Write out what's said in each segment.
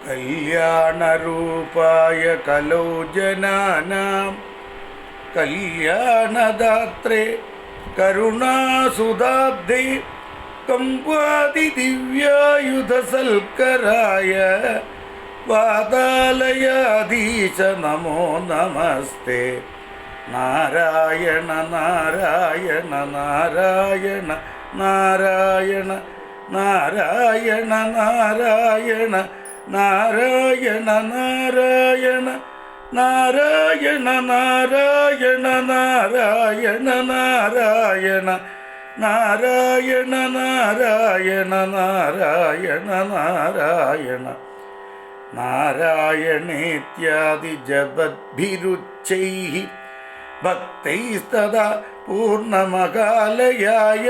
കല്യാണരൂപായ കലൗ ജനാനാം കല്യാണദാത്രേ കരുണാസുധാബ്ധേ കമ്പാതി ദിവ്യായുധസൽക്കരായ വാതാലയാധീശ നമോ നമസ്തേ. നാരായണ നാരായണ നാരായണ നാരായണ നാരായണ നാരായണ നാരായണ നാരായണ നാരായണ നാരായണ നാരായണ നാരായണ നാരായണ നാരായണ നാരായണ നാരായണ നാരായണേത്യാദി ജപദ്ഭിരുച്ചൈഃ ഭക്തൈസ്തദാ പൂർണ്ണമകാലയായ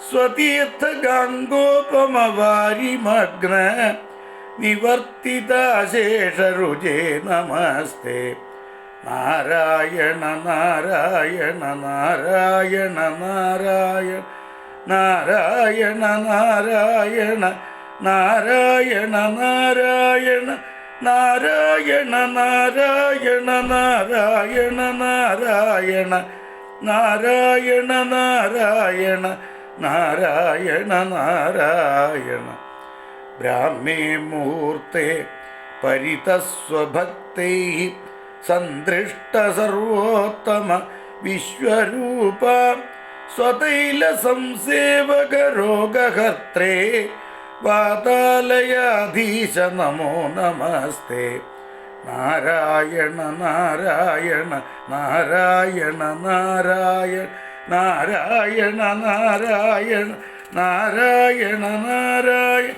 സ്വതീർത്ഥഗാംഗോപമവാരിമഗ്ന നിവർത്തിതാശേഷരുചേ നമസ്തേ. നാരായണ നാരായണ നാരായണ നാരായണ നാരായണ നാരായണ നാരായണ നാരായണ നാരായണ നാരായണ നാരായണ നാരായണ നാരായണ നാരായണ നാരായണ നാരായണ. ബ്രാഹ്മേ മുഹൂർത്തേ പരിതസ്വഭക്തൈഃ സന്ദൃഷ്ട സർവോത്തമ വിശ്വരൂപ സ്വതൈല സംസേവകരോഗഹർത്രേ വാതാലയാധീശ നമോ നമസ്തേ. നാരായണ നാരായണ നാരായണ നാരായണ നാരായണ നാരായണ നാരായണ നാരായണ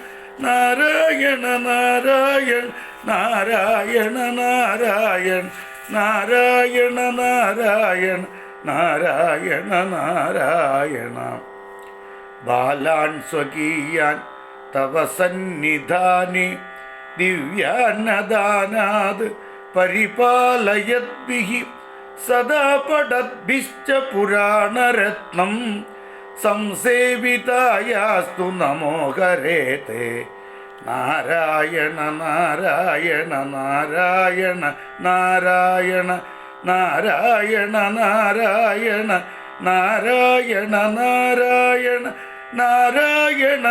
നാരായണ നാരായണ നാരായണ നാരായണ നാരായണ നാരായണ നാരായണ നാരായണ. ബാലാൻ സ്വകീയാൻ തവ സന്നിധാനെ ദിവ്യാന്നദാനാത് പരിപാലയദ്ഭിഃ സദാ പഠദ്ഭിശ്ച പുരാണരത്നം സംസേവിതായാസ്തു നമോ ഹരേതേ. നാരായണ നാരായണ നാരായണ നാരായണ നാരായണ നാരായണ നാരായണ നാരായണ നാരായണ നാരായണ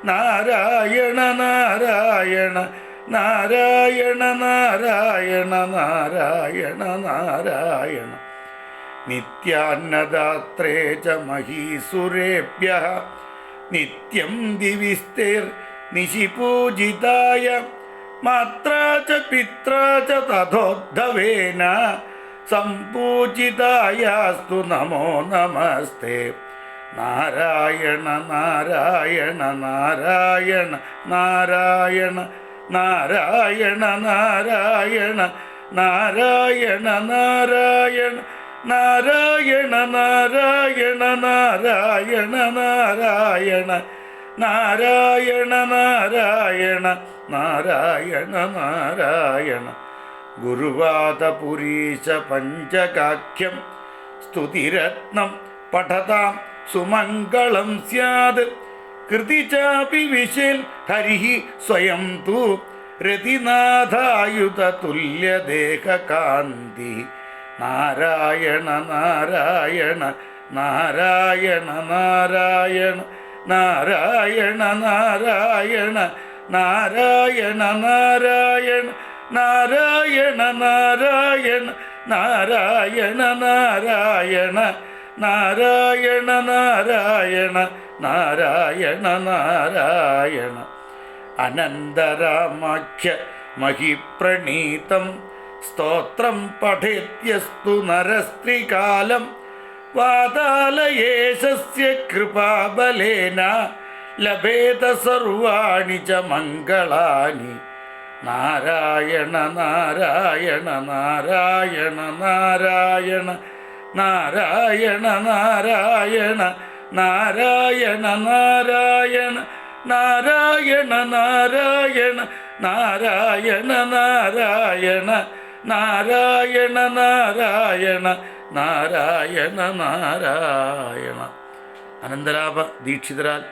നാരായണ നാരായണ നാരായണ നാരായണ നാരായണ നാരായണ. നിത്യാന്നദാത്രേ ച മഹീസുരേഭ്യഃ നിത്യം ദിവിസ്തേർ നിശിപൂജിതായ മാത്രാ ച പിത്രാ ച തഥോദ്ധവേന സംപൂജിതായാസ്തു നമോ നമസ്തേ. നാരായണ നാരായണ നാരായണ നാരായണ നാരായണ നാരായണ നാരായണ നാരായണ നാരായണ നാരായണ നാരായണ നാരായണ നാരായണ നാരായണ നാരായണ നാരായണ. ഗുരുവാദപുരീശ പഞ്ചകാഖ്യം സ്തുതിരത്നം പഠതാം സുമംഗളം സ്യാത്. കൃതി ചാപി വിശേൽ ഹരിഃ സ്വയം തു രതിനാഥായുധ തുല്യദേഹകാന്തി. നാരായണ നാരായണ നാരായണ നാരായണ നാരായണ നാരായണ നാരായണ നാരായണ നാരായണ നാരായണ നാരായണ നാരായണ നാരായണ നാരായണ നാരായണ നാരായണ. അനന്തരാമാഖ്യ മഹിപ്രണീതം സ്തോത്രം പഠേത്യസ്തു നരസ്ത്രീകാലം വാതാലയേശസ്യ കൃപാബലേന ലഭേത സർവാണി ച മംഗളാനി. നാരായണ നാരായണ നാരായണ നാരായണ നാരായണ നാരായണ നാരായണ നാരായണ നാരായണ നാരായണ നാരായണ നാരായണ നാരായണ നാരായണ നാരായണ നാരായണ. അനന്തരാപ ദീക്ഷിതരാൽ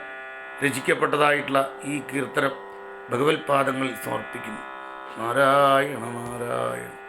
രചിക്കപ്പെട്ടതായിട്ടുള്ള ഈ കീർത്തനം ഭഗവത്പാദങ്ങളിൽ സമർപ്പിക്കുന്നു. നാരായണ നാരായണ.